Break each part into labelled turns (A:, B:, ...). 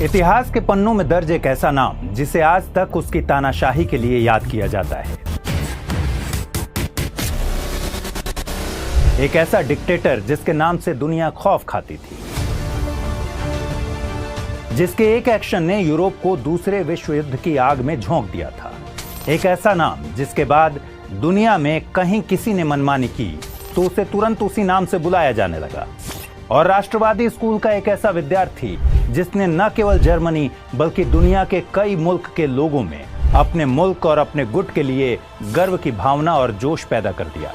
A: इतिहास के पन्नों में दर्ज एक ऐसा नाम जिसे आज तक उसकी तानाशाही के लिए याद किया जाता है। एक ऐसा डिक्टेटर जिसके नाम से दुनिया खौफ खाती थी, जिसके एक एक्शन ने यूरोप को दूसरे विश्व युद्ध की आग में झोंक दिया था। एक ऐसा नाम जिसके बाद दुनिया में कहीं किसी ने मनमानी की तो उसे तुरंत उसी नाम से बुलाया जाने लगा। और राष्ट्रवादी स्कूल का एक ऐसा विद्यार्थी जिसने न केवल जर्मनी बल्कि दुनिया के कई मुल्क के लोगों में अपने मुल्क और अपने गुट के लिए गर्व की भावना और जोश पैदा कर दिया।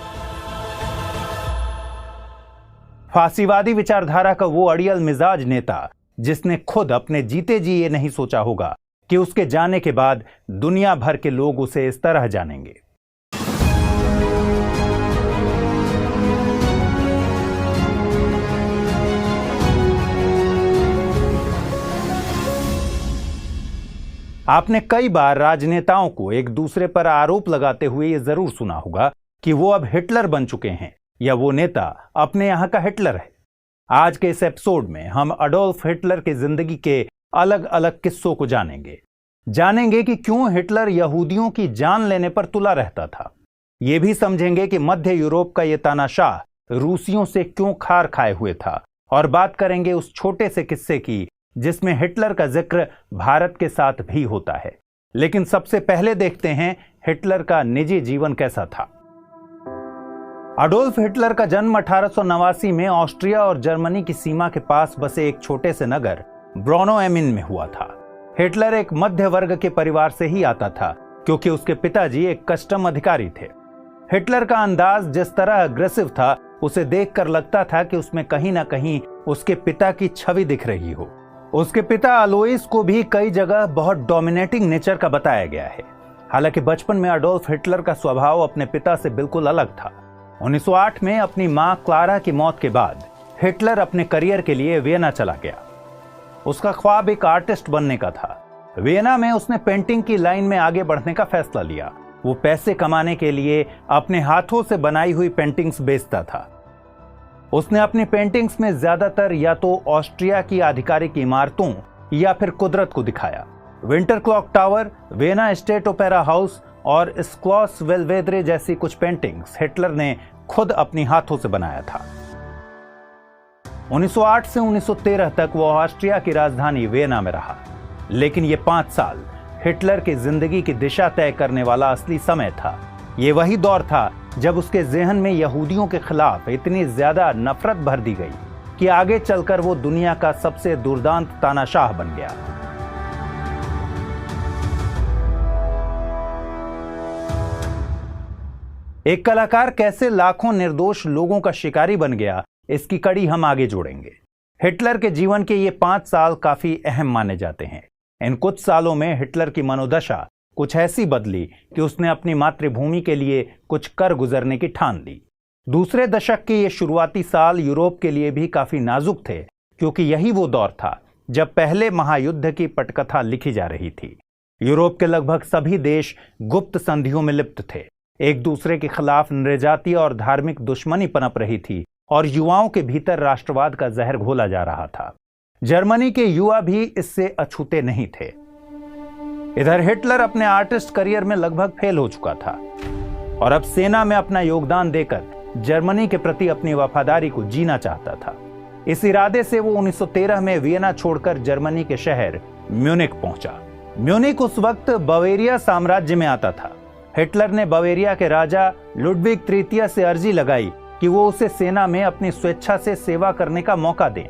A: फांसीवादी विचारधारा का वो अड़ियल मिजाज नेता जिसने खुद अपने जीते जी ये नहीं सोचा होगा कि उसके जाने के बाद दुनिया भर के लोग उसे इस तरह जानेंगे। आपने कई बार राजनेताओं को एक दूसरे पर आरोप लगाते हुए यह जरूर सुना होगा कि वो अब हिटलर बन चुके हैं या वो नेता अपने यहां का हिटलर है। आज के इस एपिसोड में हम अडोल्फ हिटलर की जिंदगी के अलग अलग किस्सों को जानेंगे कि क्यों हिटलर यहूदियों की जान लेने पर तुला रहता था। ये भी समझेंगे कि मध्य यूरोप का ये तानाशाह रूसियों से क्यों खार खाए हुए था, और बात करेंगे उस छोटे से किस्से की जिसमें हिटलर का जिक्र भारत के साथ भी होता है। लेकिन सबसे पहले देखते हैं हिटलर का निजी जीवन कैसा था। अडोल्फ हिटलर का जन्म 1889 में ऑस्ट्रिया और जर्मनी की सीमा के पास बसे एक छोटे से नगर ब्रोनो-एमिन में हुआ था। हिटलर एक मध्य वर्ग के परिवार से ही आता था क्योंकि उसके पिताजी एक कस्टम अधिकारी थे। हिटलर का अंदाज जिस तरह अग्रेसिव था, उसे देखकर लगता था कि उसमें कहीं ना कहीं उसके पिता की छवि दिख रही हो। उसके पिता अलोइस को भी कई जगह बहुत डोमिनेटिंग नेचर का बताया गया है। हालांकि बचपन में अडोल्फ हिटलर का स्वभाव अपने पिता से बिल्कुल अलग था। 1908 में अपनी मां क्लारा की मौत के बाद हिटलर अपने करियर के लिए वियना चला गया। उसका ख्वाब एक आर्टिस्ट बनने का था। वियना में उसने पेंटिंग की लाइन में आगे बढ़ने का फैसला लिया। वो पैसे कमाने के लिए अपने हाथों से बनाई हुई पेंटिंग्स बेचता था। उसने अपनी पेंटिंग्स में ज्यादातर या तो ऑस्ट्रिया की आधिकारिक इमारतों या फिर कुदरत को दिखाया। Winter clock tower, Vienna state opera house और स्क्लॉस वेलवेद्रे जैसी कुछ पेंटिंग्स हिटलर ने खुद अपनी हाथों से बनाया था। 1908 से 1913 तक वो ऑस्ट्रिया की राजधानी वियना में रहा। लेकिन ये 5 साल हिटलर की जिंदगी की दिशा तय करने वाला असली समय था। ये वही दौर था जब उसके ज़हन में यहूदियों के खिलाफ इतनी ज्यादा नफरत भर दी गई कि आगे चलकर वो दुनिया का सबसे दुर्दांत तानाशाह बन गया। एक कलाकार कैसे लाखों निर्दोष लोगों का शिकारी बन गया, इसकी कड़ी हम आगे जोड़ेंगे। हिटलर के जीवन के ये 5 साल काफी अहम माने जाते हैं। इन कुछ सालों में हिटलर की मनोदशा कुछ ऐसी बदली कि उसने अपनी मातृभूमि के लिए कुछ कर गुजरने की ठान ली। दूसरे दशक के ये शुरुआती साल यूरोप के लिए भी काफी नाजुक थे, क्योंकि यही वो दौर था जब पहले महायुद्ध की पटकथा लिखी जा रही थी। यूरोप के लगभग सभी देश गुप्त संधियों में लिप्त थे। एक दूसरे के खिलाफ नृजातीय और धार्मिक दुश्मनी पनप रही थी और युवाओं के भीतर राष्ट्रवाद का जहर घोला जा रहा था। जर्मनी के युवा भी इससे अछूते नहीं थे। इधर हिटलर अपने आर्टिस्ट करियर में लगभग फेल हो चुका था और अब सेना में अपना योगदान देकर जर्मनी के प्रति अपनी वफादारी को जीना चाहता था। इस इरादे से वो 1913 में वियना छोड़कर जर्मनी के शहर म्यूनिख पहुंचा। म्यूनिख उस वक्त बवेरिया साम्राज्य में आता था। हिटलर ने बवेरिया के राजा लुडविग तृतीय से अर्जी लगाई कि वो उसे सेना में अपनी स्वेच्छा से सेवा करने का मौका दें।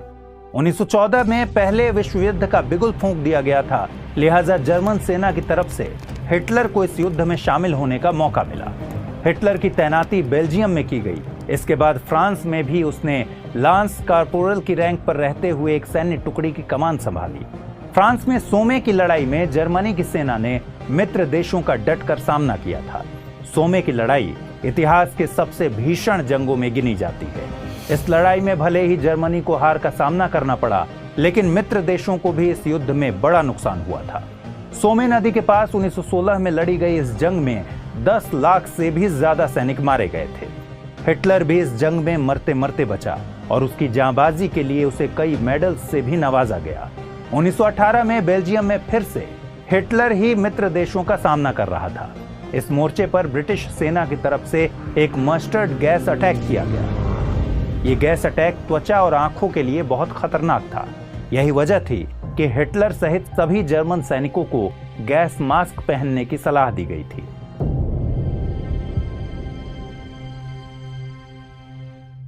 A: 1914 में पहले विश्व युद्ध का बिगुल फूंक दिया गया था, लिहाजा जर्मन सेना की तरफ से हिटलर को इस युद्ध में शामिल होने का मौका मिला। हिटलर की तैनाती बेल्जियम में की गई। इसके बाद फ्रांस में भी उसने लांस कॉर्पोरल की रैंक पर रहते हुए एक सैन्य टुकड़ी की कमान संभाली। फ्रांस में सोमे की लड़ाई में जर्मनी की सेना ने मित्र देशों का डटकर सामना किया था। सोमे की लड़ाई इतिहास के सबसे भीषण जंगों में गिनी जाती है। इस लड़ाई में भले ही जर्मनी को हार का सामना करना पड़ा, लेकिन मित्र देशों को भी इस युद्ध में बड़ा नुकसान हुआ था। सोमे नदी के पास 1916 में लड़ी गई इस जंग में 10 लाख से भी ज्यादा सैनिक मारे गए थे। हिटलर भी इस जंग में मरते मरते बचा और उसकी जांबाजी के लिए उसे कई मेडल्स से भी नवाजा गया। 1918 में बेल्जियम में फिर से हिटलर ही मित्र देशों का सामना कर रहा था। इस मोर्चे पर ब्रिटिश सेना की तरफ से एक मस्टर्ड गैस अटैक किया गया। ये गैस अटैक त्वचा और आंखों के लिए बहुत खतरनाक था। यही वजह थी कि हिटलर सहित सभी जर्मन सैनिकों को गैस मास्क पहनने की सलाह दी गई थी।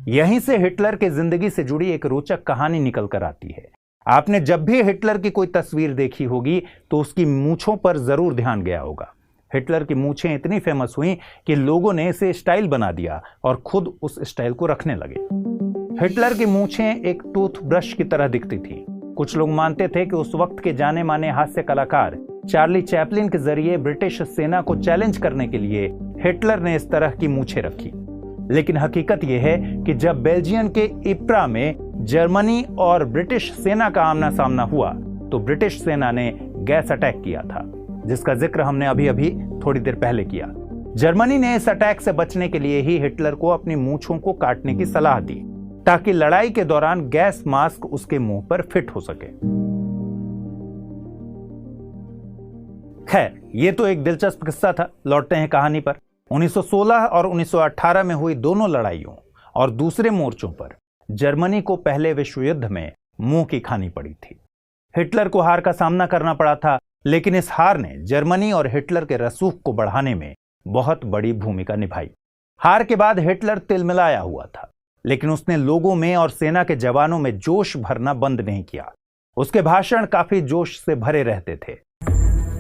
A: यहीं से हिटलर के जिंदगी से जुड़ी एक रोचक कहानी निकल कर आती है। आपने जब भी हिटलर की कोई तस्वीर देखी होगी तो उसकी मूंछों पर जरूर ध्यान गया होगा। हिटलर की मूंछें इतनी फेमस हुई कि लोगों ने इसे स्टाइल बना दिया और खुद उस स्टाइल को रखने लगे। हिटलर की मूंछें एक टूथब्रश की तरह दिखती थी। कुछ लोग मानते थे कि उस वक्त के जाने माने हास्य कलाकार चार्ली चैपलिन के जरिए ब्रिटिश सेना को चैलेंज करने के लिए हिटलर ने इस तरह की मूंछें रखी। लेकिन हकीकत यह है कि जब बेल्जियम के इप्रा में जर्मनी और ब्रिटिश सेना का आमना सामना हुआ तो ब्रिटिश सेना ने गैस अटैक किया था, जिसका जिक्र हमने अभी थोड़ी देर पहले किया। जर्मनी ने इस अटैक से बचने के लिए ही हिटलर को अपनी मूंछों को काटने की सलाह दी ताकि लड़ाई के दौरान गैस मास्क उसके मुंह पर फिट हो सके। खैर, ये तो एक दिलचस्प किस्सा था। लौटते हैं कहानी पर। 1916 और 1918 में हुई दोनों लड़ाइयों और दूसरे मोर्चों पर जर्मनी को पहले विश्व युद्ध में मुंह की खानी पड़ी थी। हिटलर को हार का सामना करना पड़ा था, लेकिन इस हार ने जर्मनी और हिटलर के रसूख को बढ़ाने में बहुत बड़ी भूमिका निभाई। हार के बाद हिटलर तिलमिलाया हुआ था, लेकिन उसने लोगों में और सेना के जवानों में जोश भरना बंद नहीं किया। उसके भाषण काफी जोश से भरे रहते थे।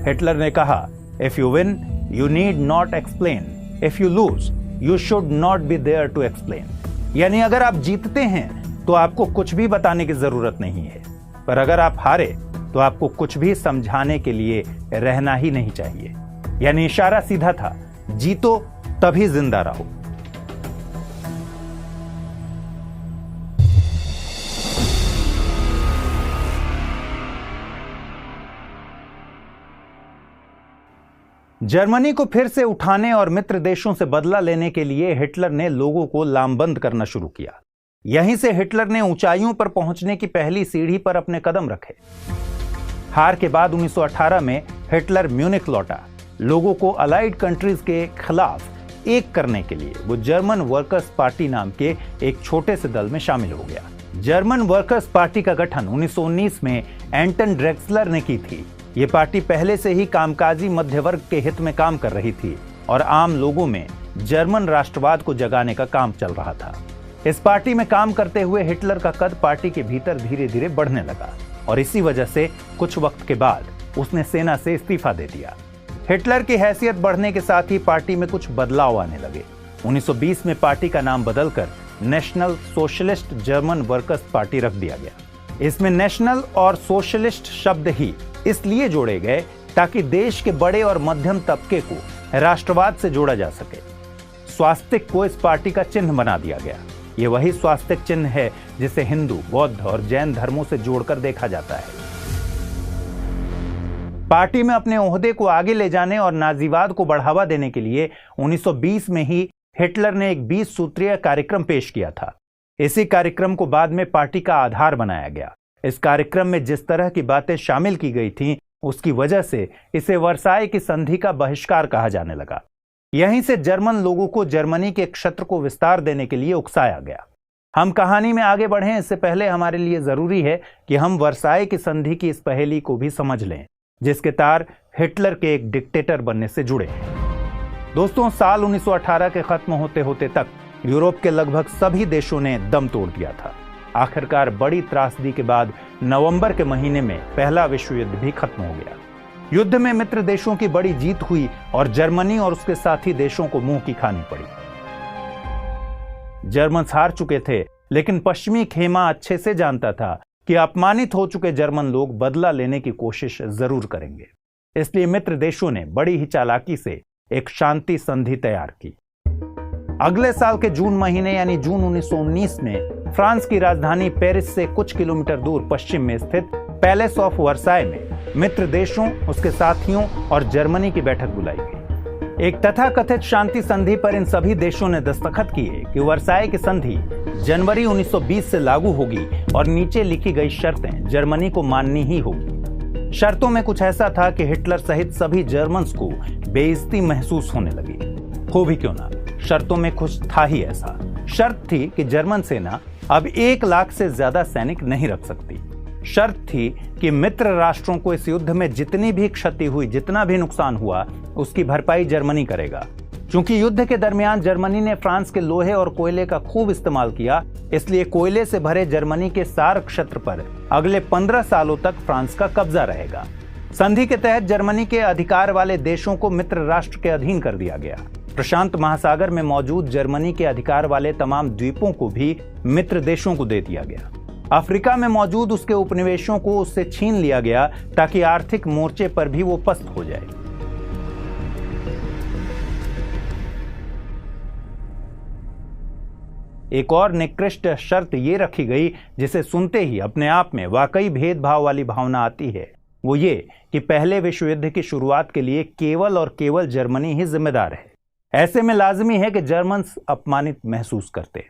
A: हिटलर ने कहा, if you win you need not explain, if you lose you should not be there to explain. यानी अगर आप जीतते हैं तो आपको कुछ भी बताने की जरूरत नहीं है, पर अगर आप हारे तो आपको कुछ भी समझाने के लिए रहना ही नहीं चाहिए। यानी इशारा सीधा था, जीतो तभी जिंदा रहो। जर्मनी को फिर से उठाने और मित्र देशों से बदला लेने के लिए हिटलर ने लोगों को लामबंद करना शुरू किया। यहीं से हिटलर ने ऊंचाइयों पर पहुंचने की पहली सीढ़ी पर अपने कदम रखे। हार के बाद 1918 में हिटलर म्यूनिख लौटा। लोगों को अलाइड कंट्रीज के खिलाफ एक करने के लिए वो जर्मन वर्कर्स पार्टी नाम के एक छोटे से दल में शामिल हो गया। जर्मन वर्कर्स पार्टी का गठन 1919 में एंटन ड्रेक्सलर ने की थी। ये पार्टी पहले से ही कामकाजी मध्य वर्ग के हित में काम कर रही थी और आम लोगों में जर्मन राष्ट्रवाद को जगाने का काम चल रहा था। इस पार्टी में काम करते हुए हिटलर का कद पार्टी के भीतर धीरे धीरे बढ़ने लगा और इसी वजह से कुछ वक्त के बाद उसने सेना से इस्तीफा दे दिया। हिटलर की हैसियत बढ़ने के साथ ही पार्टी में कुछ बदलाव आने लगे। 1920 में पार्टी का नाम बदलकर national socialist German workers party रख दिया गया। इसमें नेशनल और सोशलिस्ट शब्द ही इसलिए जोड़े गए ताकि देश के बड़े और मध्यम तबके को राष्ट्रवाद से जोड़ा जा सके। स्वास्तिक को इस पार्टी का चिन्ह बना दिया गया। ये वही स्वास्तिक चिन्ह है जिसे हिंदू, बौद्ध और जैन धर्मों से जोड़कर देखा जाता है। पार्टी में अपने ओहदे को आगे ले जाने और नाजीवाद को बढ़ावा देने के लिए 1920 में ही हिटलर ने एक 20 सूत्रीय कार्यक्रम पेश किया था। इसी कार्यक्रम को बाद में पार्टी का आधार बनाया गया। इस कार्यक्रम में जिस तरह की बातें शामिल की गई थीं, उसकी वजह से इसे वर्साई की संधि का बहिष्कार कहा जाने लगा। यहीं से जर्मन लोगों को जर्मनी के क्षेत्र को विस्तार देने के लिए उकसाया गया। हम कहानी में आगे बढ़ें इससे पहले हमारे लिए जरूरी है कि हम वर्साई की संधि की इस पहेली को भी समझ लें, जिसके तार हिटलर के एक डिक्टेटर बनने से जुड़े हैं। दोस्तों, साल 1918 के खत्म होते होते तक यूरोप के लगभग सभी देशों ने दम तोड़ दिया था। आखिरकार बड़ी त्रासदी के बाद नवंबर के महीने में पहला विश्व युद्ध भी खत्म हो गया। युद्ध में मित्र देशों की बड़ी जीत हुई और जर्मनी और उसके साथी देशों को मुंह की खानी पड़ी। जर्मन हार चुके थे, लेकिन पश्चिमी खेमा अच्छे से जानता था कि अपमानित हो चुके जर्मन लोग बदला लेने की कोशिश जरूर करेंगे। इसलिए मित्र देशों ने बड़ी ही चालाकी से एक शांति संधि तैयार की। अगले साल के जून महीने यानी जून 1919 में फ्रांस की राजधानी पेरिस से कुछ किलोमीटर दूर पश्चिम में स्थित पैलेस ऑफ वर्साई में मित्र देशों, उसके साथियों और जर्मनी की बैठक बुलाई गई। एक तथाकथित शांति संधि पर इन सभी देशों ने दस्तखत किए कि वर्साई की संधि जनवरी 1920 से लागू होगी और नीचे लिखी गई शर्तें जर्मनी को माननी ही होगी। शर्तों में कुछ ऐसा था कि हिटलर सहित सभी जर्मन्स को बेइज्जती महसूस होने लगी। हो भी क्यों ना, शर्तों में कुछ था ही ऐसा। शर्त थी कि जर्मन सेना अब 1 लाख से ज्यादा सैनिक नहीं रख सकती। शर्त थी कि मित्र राष्ट्रों को इस युद्ध में जितनी भी क्षति हुई, जितना भी नुकसान हुआ, उसकी भरपाई जर्मनी करेगा। क्योंकि युद्ध के दरमियान जर्मनी ने फ्रांस के लोहे और कोयले का खूब इस्तेमाल किया, इसलिए कोयले से भरे जर्मनी के सार क्षेत्र पर अगले 15 सालों तक फ्रांस का कब्जा रहेगा। संधि के तहत जर्मनी के अधिकार वाले देशों को मित्र राष्ट्र के अधीन कर दिया गया। प्रशांत महासागर में मौजूद जर्मनी के अधिकार वाले तमाम द्वीपों को भी मित्र देशों को दे दिया गया। अफ्रीका में मौजूद उसके उपनिवेशों को उससे छीन लिया गया ताकि आर्थिक मोर्चे पर भी वो पस्त हो जाए। एक और निकृष्ट शर्त ये रखी गई जिसे सुनते ही अपने आप में वाकई भेदभाव वाली भावना आती है। वो ये कि पहले विश्व युद्ध की शुरुआत के लिए केवल और केवल जर्मनी ही जिम्मेदार है। ऐसे में लाजमी है कि जर्मन्स अपमानित महसूस करते।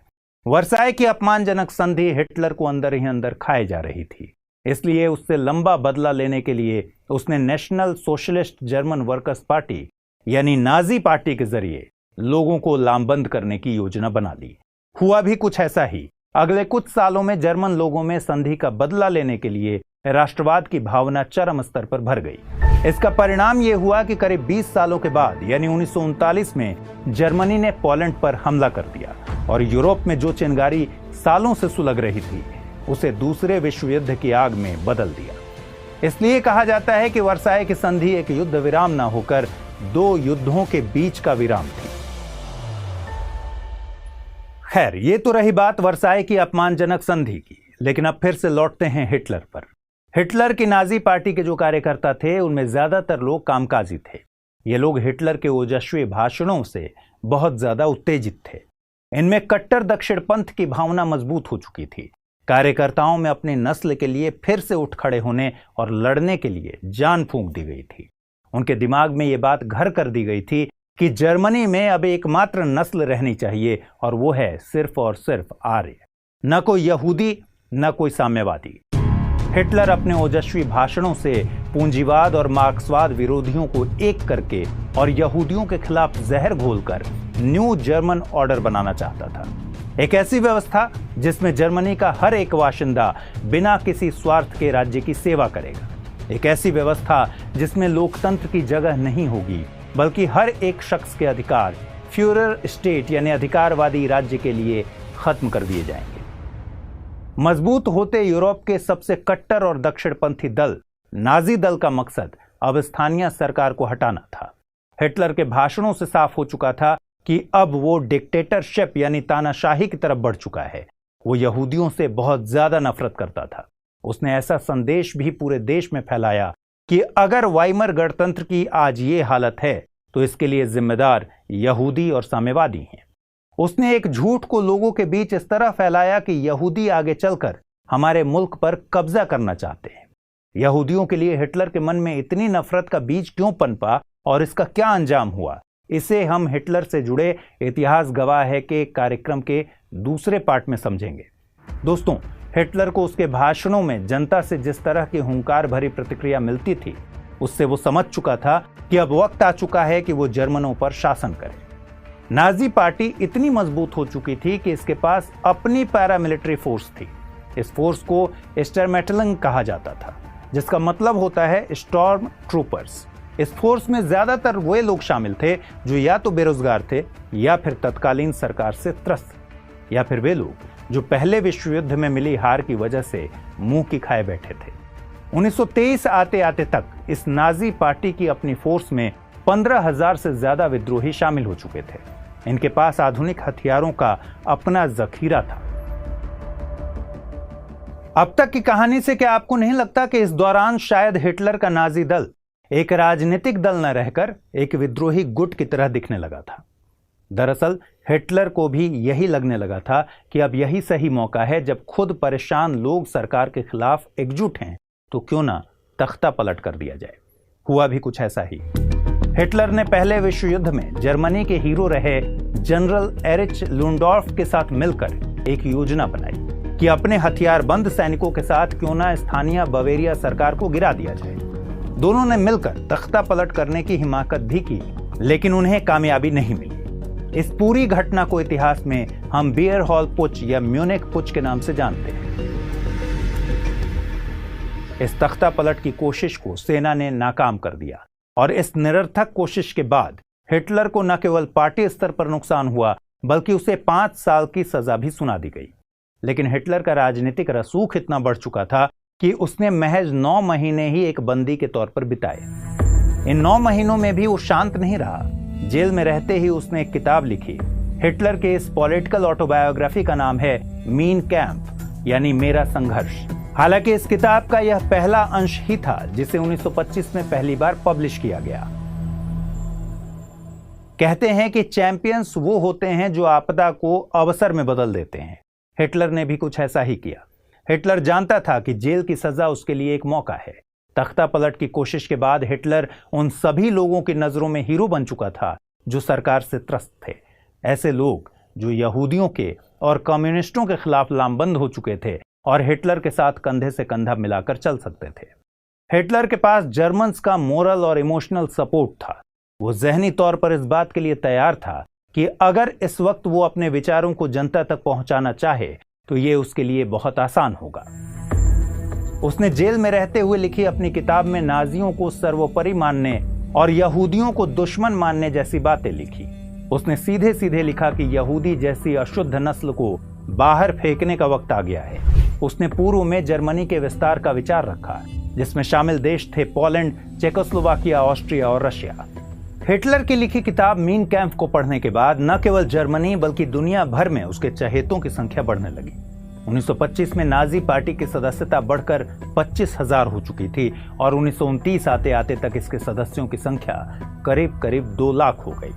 A: वर्साई की अपमानजनक संधि हिटलर को अंदर ही अंदर खाए जा रही थी। इसलिए उससे लंबा बदला लेने के लिए उसने national socialist German workers party यानी नाजी पार्टी के जरिए लोगों को लामबंद करने की योजना बना ली। हुआ भी कुछ ऐसा ही। अगले कुछ सालों में जर्मन लोगों में संधि का बदला लेने के लिए राष्ट्रवाद की भावना चरम स्तर पर भर गई। इसका परिणाम यह हुआ कि करीब 20 सालों के बाद यानी 1939 में जर्मनी ने पोलैंड पर हमला कर दिया और यूरोप में जो चिंगारी सालों से सुलग रही थी उसे दूसरे विश्व युद्ध की आग में बदल दिया। इसलिए कहा जाता है कि वर्साई की संधि एक युद्ध विराम न होकर 2 युद्धों के बीच का विराम थी। खैर, ये तो रही बात वर्साई की अपमानजनक संधि की, लेकिन अब फिर से लौटते हैं हिटलर पर। हिटलर की नाजी पार्टी के जो कार्यकर्ता थे उनमें ज्यादातर लोग कामकाजी थे। ये लोग हिटलर के ओजस्वी भाषणों से बहुत ज्यादा उत्तेजित थे। इनमें कट्टर दक्षिणपंथ की भावना मजबूत हो चुकी थी। कार्यकर्ताओं में अपनी नस्ल के लिए फिर से उठ खड़े होने और लड़ने के लिए जान फूंक दी गई थी। उनके दिमाग में ये बात घर कर दी गई थी कि जर्मनी में अब एकमात्र नस्ल रहनी चाहिए और वो है सिर्फ और सिर्फ आर्य, न कोई यहूदी न कोई साम्यवादी। हिटलर अपने ओजस्वी भाषणों से पूंजीवाद और मार्क्सवाद विरोधियों को एक करके और यहूदियों के खिलाफ जहर घोलकर न्यू जर्मन ऑर्डर बनाना चाहता था। एक ऐसी व्यवस्था जिसमें जर्मनी का हर एक बाशिंदा बिना किसी स्वार्थ के राज्य की सेवा करेगा। एक ऐसी व्यवस्था जिसमें लोकतंत्र की जगह नहीं होगी, बल्कि हर एक शख्स के अधिकार फ्यूरर स्टेट यानी अधिकारवादी राज्य के लिए खत्म कर दिए जाएंगे। मजबूत होते यूरोप के सबसे कट्टर और दक्षिणपंथी दल नाजी दल का मकसद अब स्थानीय सरकार को हटाना था। हिटलर के भाषणों से साफ हो चुका था कि अब वो डिक्टेटरशिप यानी तानाशाही की तरफ बढ़ चुका है। वो यहूदियों से बहुत ज्यादा नफरत करता था। उसने ऐसा संदेश भी पूरे देश में फैलाया कि अगर वाइमर गणतंत्र की आज ये हालत है तो इसके लिए जिम्मेदार यहूदी और साम्यवादी हैं। उसने एक झूठ को लोगों के बीच इस तरह फैलाया कि यहूदी आगे चलकर हमारे मुल्क पर कब्जा करना चाहते हैं। यहूदियों के लिए हिटलर के मन में इतनी नफरत का बीज क्यों पनपा और इसका क्या अंजाम हुआ, इसे हम हिटलर से जुड़े इतिहास गवाह है के कार्यक्रम के दूसरे पार्ट में समझेंगे। दोस्तों, हिटलर को उसके भाषणों में जनता से जिस तरह की हुंकार भरी प्रतिक्रिया मिलती थी, उससे वो समझ चुका था कि अब वक्त आ चुका है कि वो जर्मनों पर शासन करे। नाजी पार्टी इतनी मजबूत हो चुकी थी कि इसके पास अपनी पैरामिलिट्री फोर्स थी। इस फोर्स को स्टर्मटलिंग कहा जाता था, जिसका मतलब होता है स्टॉर्म ट्रूपर्स। इस फोर्स में ज्यादातर वे लोग शामिल थे जो या तो बेरोजगार थे या फिर तत्कालीन सरकार से त्रस्त, या फिर वे लोग जो पहले विश्व युद्ध में मिली हार की वजह से मुंह की खाए बैठे थे। 1923 आते आते तक इस नाजी पार्टी की अपनी फोर्स में 15,000 से ज्यादा विद्रोही शामिल हो चुके थे। इनके पास आधुनिक हथियारों का अपना जखीरा था। अब तक की कहानी से क्या आपको नहीं लगता कि इस दौरान शायद हिटलर का नाजी दल एक राजनीतिक दल न रहकर एक विद्रोही गुट की तरह दिखने लगा था? दरअसल हिटलर को भी यही लगने लगा था कि अब यही सही मौका है जब खुद परेशान लोग सरकार के खिलाफ एकजुट हैं तो क्यों ना तख्ता पलट कर दिया जाए। हुआ भी कुछ ऐसा ही। हिटलर ने पहले विश्व युद्ध में जर्मनी के हीरो रहे जनरल एरिच लुंडॉर्फ के साथ मिलकर एक योजना बनाई कि अपने हथियारबंद सैनिकों के साथ क्यों ना स्थानीय बवेरिया सरकार को गिरा दिया जाए। दोनों ने मिलकर तख्ता पलट करने की हिमाकत भी की, लेकिन उन्हें कामयाबी नहीं मिली। इस पूरी घटना को इतिहास में हम बियर हॉल पुच या म्यूनिख पुच के नाम से जानते हैं। इस तख्ता पलट की कोशिश को सेना ने नाकाम कर दिया और इस निरर्थक कोशिश के बाद हिटलर को न केवल पार्टी स्तर पर नुकसान हुआ, बल्कि उसे 5 साल की सजा भी सुना दी गई। लेकिन हिटलर का राजनीतिक रसूख इतना बढ़ चुका था कि उसने महज 9 महीने ही एक बंदी के तौर पर बिताए। इन 9 महीनों में भी वो शांत नहीं रहा। जेल में रहते ही उसने एक किताब लिखी। हिटलर के इस पॉलिटिकल ऑटोबायोग्राफी का नाम है मीन कैंप, यानी मेरा संघर्ष। हालांकि इस किताब का यह पहला अंश ही था जिसे 1925 में पहली बार पब्लिश किया गया। कहते हैं कि चैंपियंस वो होते हैं जो आपदा को अवसर में बदल देते हैं। हिटलर ने भी कुछ ऐसा ही किया। हिटलर जानता था कि जेल की सजा उसके लिए एक मौका है। तख्ता पलट की कोशिश के बाद हिटलर उन सभी लोगों की नजरों में हीरो बन चुका था जो सरकार से त्रस्त थे। ऐसे लोग जो यहूदियों के और कम्युनिस्टों के खिलाफ लामबंद हो चुके थे और हिटलर के साथ कंधे से कंधा मिलाकर चल सकते थे। हिटलर के पास जर्मन्स का मोरल और इमोशनल सपोर्ट था। वो ज़हनी तौर पर इस बात के लिए तैयार था कि अगर इस वक्त वो अपने विचारों को जनता तक पहुंचाना चाहे तो ये उसके लिए बहुत आसान होगा। उसने जेल में रहते हुए लिखी अपनी किताब में नाजियों को सर्वोपरि मानने और यहूदियों को दुश्मन मानने जैसी बातें लिखी। उसने सीधे सीधे लिखा कि यहूदी जैसी अशुद्ध नस्ल को बाहर फेंकने का वक्त आ गया है। उसने पूर्व में जर्मनी के विस्तार का विचार रखा, जिसमें शामिल देश थे पोलैंड, चेकोस्लोवाकिया, ऑस्ट्रिया और रशिया। हिटलर की लिखी किताब मीन कैंप को पढ़ने के बाद न केवल जर्मनी बल्कि दुनिया भर में उसके चहेतों की संख्या बढ़ने लगी। 1925 में नाजी पार्टी की सदस्यता बढ़कर 25,000 हो चुकी थी और 1929 आते आते तक इसके सदस्यों की संख्या करीब करीब 2 लाख हो गई।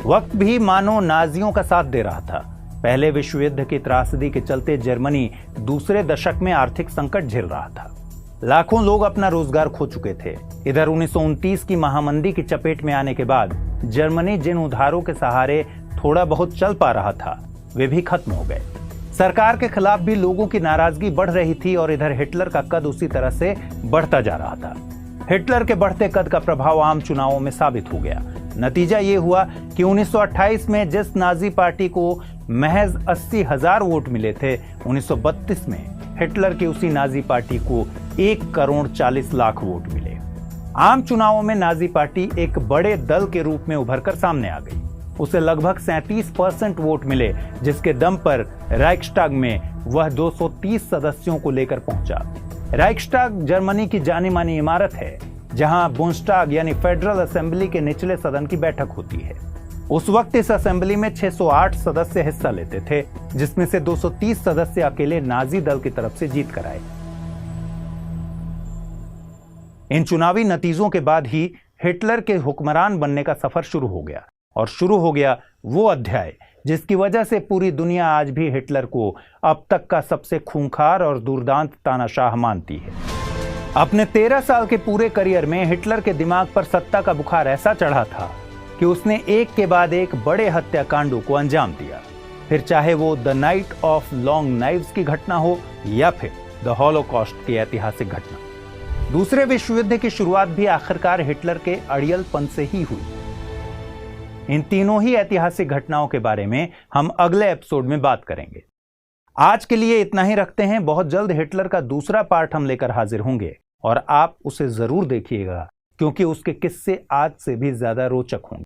A: वक्त भी मानो नाजियों का साथ दे रहा था। पहले विश्व युद्ध की त्रासदी के चलते जर्मनी दूसरे दशक में आर्थिक संकट झेल रहा था। लाखों लोग अपना रोजगार खो चुके थे। इधर 1929 की महामंदी की चपेट में आने के बाद जर्मनी जिन उधारों के सहारे थोड़ा बहुत चल पा रहा था, वे भी खत्म हो गए। सरकार के खिलाफ भी लोगों की नाराजगी बढ़ रही थी और इधर हिटलर का कद उसी तरह से बढ़ता जा रहा था। हिटलर के बढ़ते कद का प्रभाव आम चुनावों में साबित हो गया। नतीजा ये हुआ कि 1928 में जिस नाजी पार्टी को महज 80,000 वोट मिले थे, 1932 में हिटलर की उसी नाजी पार्टी को 1,40,00,000 वोट मिले। आम चुनावों में नाजी पार्टी एक बड़े दल के रूप में उभरकर सामने आ गई। उसे लगभग 37% वोट मिले, जिसके दम पर राइक्सटाग में वह 230 सदस्यों को लेकर पहुंचा। राइक्सटाग जर्मनी की जानी मानी इमारत है, जहां बुंस्टाग यानी फेडरल असेंबली के निचले सदन की बैठक होती है। उस वक्त इस असेंबली में 608 सदस्य हिस्सा लेते थे, जिसमें से 230 सदस्य अकेले नाजी दल की तरफ से जीत कर आए। इन चुनावी नतीजों के बाद ही हिटलर के हुक्मरान बनने का सफर शुरू हो गया और शुरू हो गया वो अध्याय जिसकी वजह से पूरी दुनिया आज भी हिटलर को अब तक का सबसे खूंखार और दुर्दांत तानाशाह मानती है। अपने 13 साल के पूरे करियर में हिटलर के दिमाग पर सत्ता का बुखार ऐसा चढ़ा था कि उसने एक के बाद एक बड़े हत्याकांडों को अंजाम दिया। फिर चाहे वो the night of long knives की घटना हो या फिर द हॉलोकॉस्ट की ऐतिहासिक घटना। दूसरे विश्व युद्ध की शुरुआत भी आखिरकार हिटलर के अड़ियलपन से ही हुई। इन तीनों ही ऐतिहासिक घटनाओं के बारे में हम अगले एपिसोड में बात करेंगे। आज के लिए इतना ही रखते हैं। बहुत जल्द हिटलर का दूसरा पार्ट हम लेकर हाजिर होंगे और आप उसे जरूर देखिएगा, क्योंकि उसके किस्से आज से भी ज्यादा रोचक होंगे।